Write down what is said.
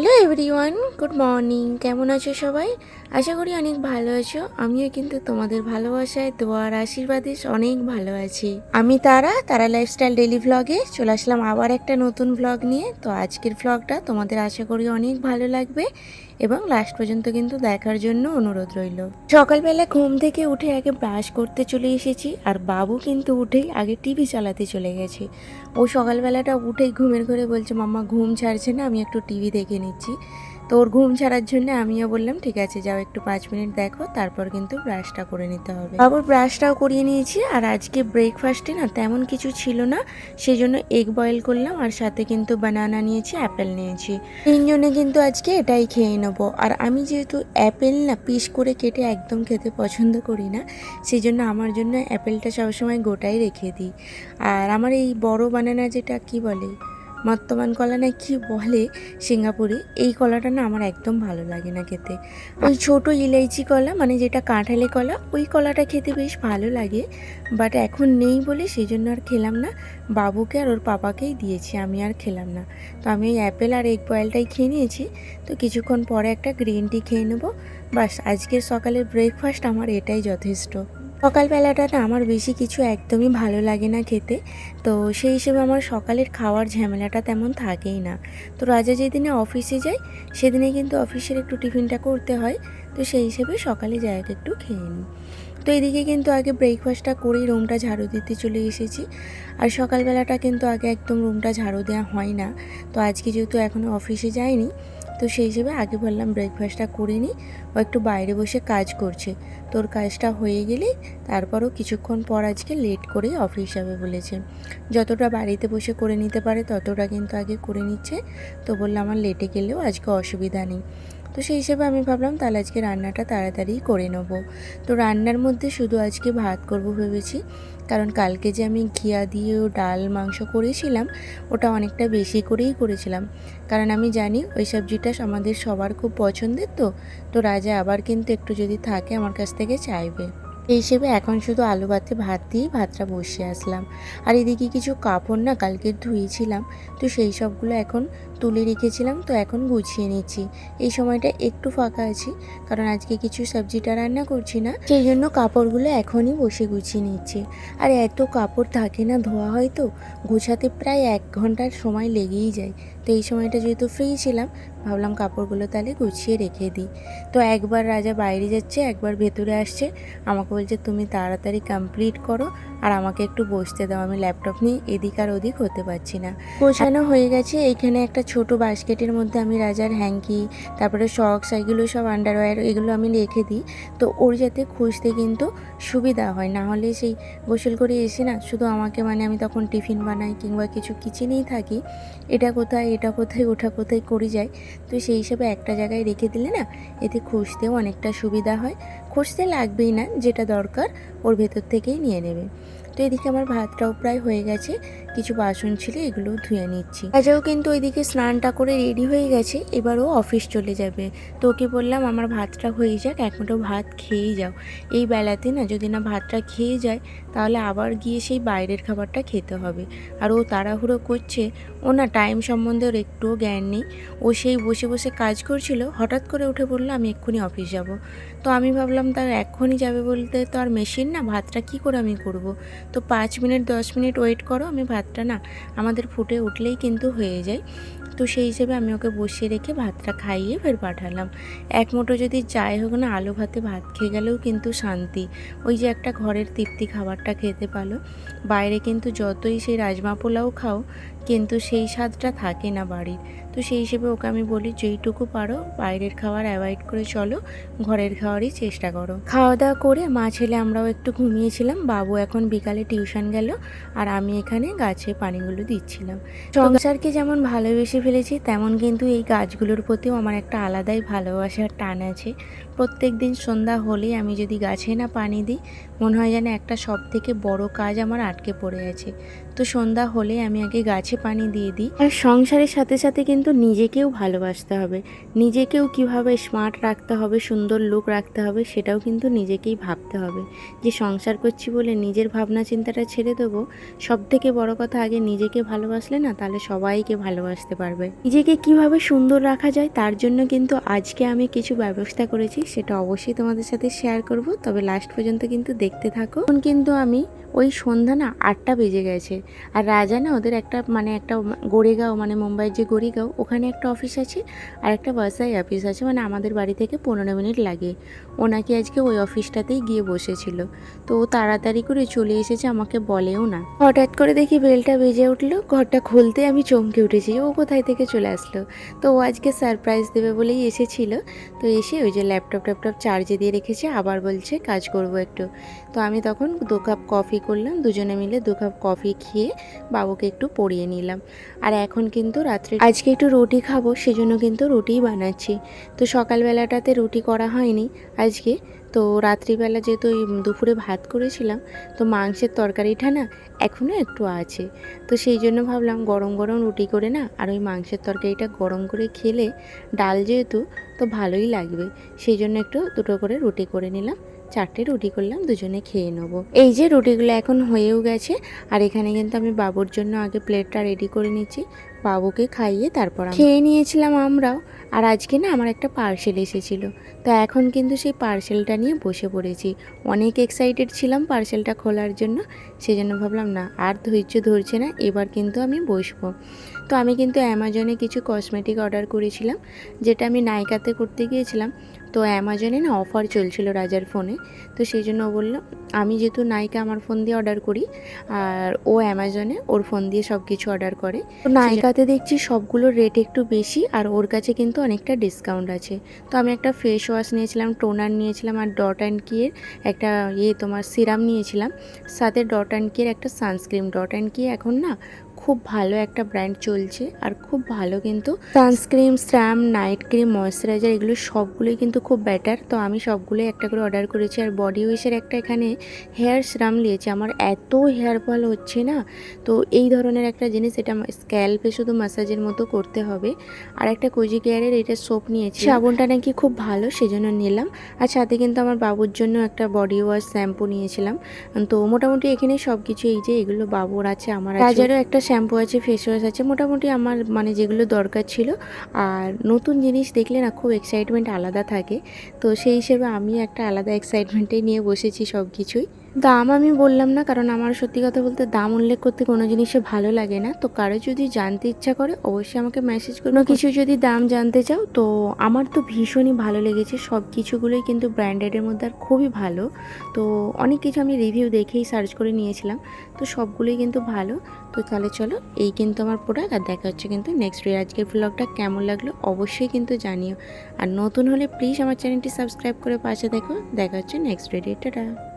Hello everyone, good morning. কেমন আছো সবাই? আশা করি অনেক ভালো আছো। আমিও কিন্তু তোমাদের ভালোবাসায়, দোয়ার আশীর্বাদে অনেক ভালো আছি। আমি তারা লাইফস্টাইল ডেইলি ভ্লগে চলে আসলাম আবার একটা নতুন ভ্লগ নিয়ে। তো আজকের ভ্লগটা তোমাদের আশা করি অনেক ভালো লাগবে এবং লাস্ট পর্যন্ত কিন্তু দেখার জন্য অনুরোধ রইল। সকালবেলা ঘুম থেকে উঠে আগে ব্রাশ করতে চলে এসেছি, আর বাবু কিন্তু উঠেই আগে টিভি চালাতে চলে গেছে। ও সকালবেলাটা উঠেই ঘুমের ঘরে বলছে, মাম্মা ঘুম ছাড়ছে না, আমি একটু টিভি দেখে নিচ্ছি। তো ওর ঘুম ছাড়ার জন্য আমিও বললাম ঠিক আছে যাও, একটু 5 মিনিট দেখো, তারপর কিন্তু ব্রাশটা করে নিতে হবে। বাবুর ব্রাশটাও করিয়ে নিয়েছি। আর আজকে ব্রেকফাস্টে না তেমন কিছু ছিল না, সেই জন্য এগ বয়েল করলাম, আর সাথে কিন্তু বানানা নিয়েছি, অ্যাপেল নিয়েছি। তিনজনে কিন্তু আজকে এটাই খেয়ে নেবো। আর আমি যেহেতু অ্যাপেল না পিস করে কেটে একদম খেতে পছন্দ করি না, সেই জন্য আমার জন্য অ্যাপেলটা সবসময় গোটাই রেখে দিই। আর আমার এই বড় বানানা, যেটা কি বলে মর্তমান কলা না কি বলে সিঙ্গাপুরে, এই কলাটা না আমার একদম ভালো লাগে না খেতে। ওই ছোট ইলাইচি কলা, মানে যেটা কাঁঠালি কলা, ওই কলাটা খেতে বেশ ভালো লাগে, বাট এখন নেই বলে সেই জন্য আর খেলাম না। বাবুকে আর ওর পাপাকেই দিয়েছি, আমি আর খেলাম না। তো আমি ওই অ্যাপেল আর এগ বয়েলটাই খেয়ে নিয়েছি। তো কিছুক্ষণ পরে একটা গ্রিন টি খেয়ে নেবো। বাস, আজকের সকালের ব্রেকফাস্ট আমার এটাই যথেষ্ট। সকালবেলাটা না আমার বেশি কিছু একদমই ভালো লাগে না খেতে, তো সেই হিসেবে আমার সকালের খাওয়ার ঝামেলাটা তেমন থাকেই না। তো রাজা যেদিনে অফিসে যায় সেদিনে কিন্তু অফিসের একটু টিফিনটা করতে হয়, তো সেই হিসেবে সকালে জায়গা একটু খেয়ে নিই। তো এদিকে কিন্তু আগে ব্রেকফাস্টটা করেই রুমটা ঝাড়ু দিতে চলে এসেছি। আর সকালবেলাটা কিন্তু আগে একদম রুমটা ঝাড়ু দেওয়া হয় না। তো আজকে যেহেতু এখনও অফিসে যায়নি, তো সেই হিসেবে আগে বললাম ব্রেকফাস্টটা করে নিই। ও একটু বাইরে বসে কাজ করছে, তোর কাজটা হয়ে গেলে তারপরও কিছুক্ষণ পর আজকে লেট করেই অফিস যাবে বলেছে। যতটা বাড়িতে বসে করে নিতে পারে ততটা কিন্তু আগে করে নিচ্ছে। তো বললাম আমার লেটে গেলেও আজকে অসুবিধা নেই। তো সেই হিসেবে আমি ভাবলাম তাহলে আজকে রান্নাটা তাড়াতাড়ি করে নেবো। তো রান্নার মধ্যে শুধু আজকে ভাত করব ভেবেছি, কারণ কালকে যে আমি ঘিয়া দিয়েও ডাল মাংস করেছিলাম ওটা অনেকটা বেশি করেই করেছিলাম, কারণ আমি জানি ওই সবজিটা আমাদের সবার খুব পছন্দের। তো রাজা আবার কিন্তু একটু যদি থাকে আমার কাছ থেকে চাইবে, এই হিসেবে এখন শুধু আলু ভাতে ভাত দিয়েই ভাতটা বসিয়ে আসলাম। আর এদিকে কিছু কাপড় না কালকে ধুয়েছিলাম, তো সেই সবগুলো এখন তুলে রেখেছিলাম, তো এখন গুছিয়ে নিচ্ছি। এই সময়টা একটু ফাঁকা আছি, কারণ আজকে কিছু সবজিটা রান্না করছি না, সেই জন্য কাপড়গুলো এখনই বসে গুছিয়ে নিচ্ছি। আর এত কাপড় থাকে না, ধোয়া হয় তো গোছাতে প্রায় 1 ঘন্টার সময় লেগেই যায়। তো এই সময়টা যেহেতু ফ্রি ছিলাম, ভাবলাম কাপড়গুলো তাহলে গুছিয়ে রেখে দিই। তো একবার রাজা বাইরে যাচ্ছে, একবার ভেতরে আসছে, আমাকে বলছে তুমি তাড়াতাড়ি কমপ্লিট করো আর আমাকে একটু বসতে দাও, আমি ল্যাপটপ নিয়ে এদিক আর ওদিক হতে পারছি না। গোছানো হয়ে গেছে। এইখানে একটা ছোট বাস্কেটের মধ্যে আমি রাজার হ্যাঙ্কি, তারপরে সক্স, এগুলো সব আন্ডারওয়্যার, এগুলো আমি রেখে দিই। তো ওর যাতে খুঁজতে কিন্তু সুবিধা হয়, না হলে সেই গোসল করে এসে না শুধু আমাকে, মানে আমি তখন টিফিন বানাই কিংবা কিছু কিচেনেই থাকি, এটা কোথায় ওটা কোথায় করে যায়। তো সেই হিসেবে একটা জায়গায় রেখে দিলে না এতে খুঁজতেও অনেকটা সুবিধা হয়। খুঁজতে লাগবেই না, যেটা দরকার ওর ভেতর থেকেই নিয়ে নেবে। তো এদিকে আমার ভাতটাও প্রায় হয়ে গেছে, কিছু বাসন ছিল এগুলোও ধুয়ে নিচ্ছি। রাজাও কিন্তু ওইদিকে স্নানটা করে রেডি হয়ে গেছে, এবার ও অফিস চলে যাবে। তো ওকে বললাম আমার ভাতটা হয়ে যাক, এক মুঠো ভাত খেয়েই যাও। এই বেলাতে না যদি না ভাতটা খেয়ে যায় তাহলে আবার গিয়ে সেই বাইরের খাবারটা খেতে হবে। আর ও তাড়াহুড়ো করছে, ও না টাইম সম্বন্ধে ওর একটুও জ্ঞান নেই। ও সেই বসে বসে কাজ করছিল, হঠাৎ করে উঠে বললো আমি এক্ষুনি অফিস যাব। তো আমি ভাবলাম তার এক্ষুনি যাবে বলতে তো আর মেশিন না, ভাতটা কী করে আমি করব। তো 5 মিনিট 10 মিনিট ওয়েট করো, আমি ভাতটা না আমাদের ফুটে উঠলেই কিন্তু হয়ে যায়। তো সেই হিসেবে আমি ওকে বসিয়ে রেখে ভাতটা খাইয়ে ফের পাঠালাম। এক মুঠো যদি যাই হোক না, আলু ভাতে ভাত খেয়ে গেলেও কিন্তু শান্তি। ওই যে একটা ঘরের তৃপ্তি, খাবারটা খেতে পারো। বাইরে কিন্তু যতই সেই রাজমা পোলাও খাও, কিন্তু সেই স্বাদটা থাকে না বাড়ির। তো সেই হিসেবে ওকে আমি বলি যেইটুকু পারো বাইরের খাবার অ্যাভয়েড করে চলো, ঘরের খাওয়ারই চেষ্টা করো। খাওয়া দাওয়া করে মা ছেলে আমরাও একটু ঘুমিয়েছিলাম। বাবু এখন বিকালে টিউশন গেল, আর আমি এখানে গাছে পানিগুলো দিচ্ছিলাম। সংসারকে যেমন ভালোবেসে ফেলেছি, তেমন কিন্তু এই গাছগুলোর প্রতিও আমার একটা আলাদাই ভালোবাসার টান আছে। প্রত্যেক দিন সন্ধ্যা হলেই আমি যদি গাছে না পানি দিই, মনে হয় যেন একটা সবথেকে বড় কাজ আমার আটকে পড়ে আছে। তো সন্ধ্যা হলে আমি আগে গাছে পানি দিয়ে দিই। আর সংসারের সাথে সাথে কিন্তু নিজেকেও ভালোবাসতে হবে, নিজেকেও কিভাবে স্মার্ট রাখতে হবে, সুন্দর লুক রাখতে হবে, সেটাও কিন্তু নিজেকেই ভাবতে হবে। যে সংসার করছি বলে নিজের ভাবনা চিন্তাটা ছেড়ে দেবো, সব থেকে বড় কথা আগে নিজেকে ভালোবাসলে না তাহলে সবাইকে ভালোবাসতে পারবে। নিজেকে কিভাবে সুন্দর রাখা যায় তার জন্য কিন্তু আজকে আমি কিছু ব্যবস্থা করেছি, সেটা অবশ্যই তোমাদের সাথে শেয়ার করব, তবে লাস্ট পর্যন্ত কিন্তু দেখতে থাকো। এখন কিন্তু আমি ওই সন্ধ্যা না 8টা বেজে গেছে, আর রাজা না ওদের একটা একটা গোরেগাঁও মুম্বাইয়ের যে গোরেগাঁও ওখানে একটা অফিস আছে, আর একটা বাসাই অফিস আছে, আমাদের বাড়ি থেকে 15 মিনিট লাগে। ও নাকি আজকে ওই অফিসটাতেই গিয়ে বসেছিল, তো ও তাড়াতাড়ি করে চলে এসেছে, আমাকে বলেও না। হঠাৎ করে দেখি বেলটা বেজে উঠলো, ঘরটা খুলতে আমি চমকে উঠেছি, ও কোথায় থেকে চলে আসলো। তো ও আজকে সারপ্রাইজ দেবে বলেই এসেছিল। তো এসে ওই যে ল্যাপটপ চার্জে দিয়ে রেখেছে, আবার বলছে কাজ করব একটু। তো আমি তখন 2 কাপ কফি করলাম, দুজনে মিলে 2 কাপ কফি খেয়ে বাবুকে একটু পড়িয়ে নিলাম। আর এখন কিন্তু রাত্রে আজকে একটু রুটি খাবো, সেজন্য কিন্তু রুটিই বানাচ্ছি। তো সকালবেলাটাতে রুটি করা হয়নি আজকে, তো রাত্রিবেলা যেহেতু ওই দুপুরে ভাত করেছিলাম, তো মাংসের তরকারিটা না এখনও একটু আছে, তো সেই জন্য ভাবলাম গরম গরম রুটি করে না, আর ওই মাংসের তরকারিটা গরম করে খেলে ডাল যেহেতু তো ভালোই লাগবে, সেই জন্য একটু 2টো করে রুটি করে নিলাম। 4টে রুটি করলাম, দুজনে খেয়ে নেবো। এই যে রুটিগুলো এখন হয়েও গেছে, আর এখানে কিন্তু আমি বাবুর জন্য আগে প্লেটটা রেডি করে নিচ্ছি, বাবুকে খাইয়ে তারপর খেয়ে নিয়েছিলাম আমরাও। আর আজকে না আমার একটা পার্সেল এসেছিলো, তো এখন কিন্তু সেই পার্সেলটা নিয়ে বসে পড়েছি। অনেক এক্সাইটেড ছিলাম পার্সেলটা খোলার জন্য, সেই জন্য ভাবলাম না আর ধৈর্য ধরছে না, এবার কিন্তু আমি বসবো। তো আমি কিন্তু অ্যামাজনে কিছু কসমেটিক অর্ডার করেছিলাম, যেটা আমি নাইকাতে করতে গিয়েছিলাম। তো অ্যামাজনে না অফার চলছিল রাজার ফোনে, তো সেই জন্য ও বললো, আমি যেহেতু নাইকা আমার ফোন দিয়ে অর্ডার করি, আর ও অ্যামাজনে ওর ফোন দিয়ে সব কিছু অর্ডার করে। তো নাইকাতে দেখছি সবগুলোর রেট একটু বেশি, আর ওর কাছে কিন্তু অনেকটা ডিসকাউন্ট আছে। তো আমি একটা ফেস ওয়াশ নিয়েছিলাম, টোনার নিয়েছিলাম, আর ডট অ্যান্ড কিয়ের একটা তোমার সিরাম নিয়েছিলাম, সাথে ডট অ্যান্ড কিয়ের একটা সানস্ক্রিন। ডট অ্যান্ড কি এখন না খুব ভালো একটা ব্র্যান্ড চলছে, আর খুব ভালো কিন্তু sunscreen, serum, night cream, moisturiser এগুলো সবগুলোই কিন্তু খুব বেটার। তো আমি সবগুলোই একটা করে অর্ডার করেছি। আর বডি ওয়াশের একটা এখানে হেয়ার সিরাম নিয়েছি, আমার এত হেয়ার ফল হচ্ছে না, তো এই ধরনের একটা জিনিস, এটা স্ক্যাল্পে শুধু ম্যাসাজের মতো করতে হবে। আর একটা কোজি কেয়ারের এটা সোপ নিয়েছি, সাবনটা নাকি খুব ভালো, সেজন্য নিলাম। আর সাথে কিন্তু আমার বাবুর জন্য একটা বডি ওয়াশ শ্যাম্পু নিয়েছিলাম। তো মোটামুটি এখানে সব কিছু, এই যে এগুলো বাবুর আছে, আমার রাজারও একটা শ্যাম্পু আছে, ফেস ওয়াশ আছে, মোটামুটি আমার যেগুলো দরকার ছিল। আর নতুন জিনিস দেখলে না খুব এক্সাইটমেন্ট আলাদা থাকে, তো সেই হিসেবে আমি একটা আলাদা এক্সাইটমেন্টেই নিয়ে বসেছি সব কিছুই। দাম আমি বললাম না, কারণ আমার সত্যি কথা বলতে দাম উল্লেখ করতে কোনো জিনিসে ভালো লাগে না। তো কারো যদি জানতে ইচ্ছা করে অবশ্যই আমাকে মেসেজ করো, কোনো কিছু যদি দাম জানতে চাও। তো আমার তো ভীষণই ভালো লেগেছে, সব কিছুগুলোই কিন্তু ব্র্যান্ডেডের মধ্যে, আর খুবই ভালো। তো অনেক কিছু আমি রিভিউ দেখেই সার্চ করে নিয়েছিলাম, তো সবগুলোই কিন্তু ভালো। তো তাহলে চলো, এই কিন্তু আমার প্রোডাক্ট, আর দেখা হচ্ছে কিন্তু নেক্সট ডে। আজকের ব্লগটা কেমন লাগলো অবশ্যই কিন্তু জানিও, আর নতুন হলে প্লিজ আমার চ্যানেলটি সাবস্ক্রাইব করে পাশে দেখো। দেখা হচ্ছে নেক্সট ডে। টাটা।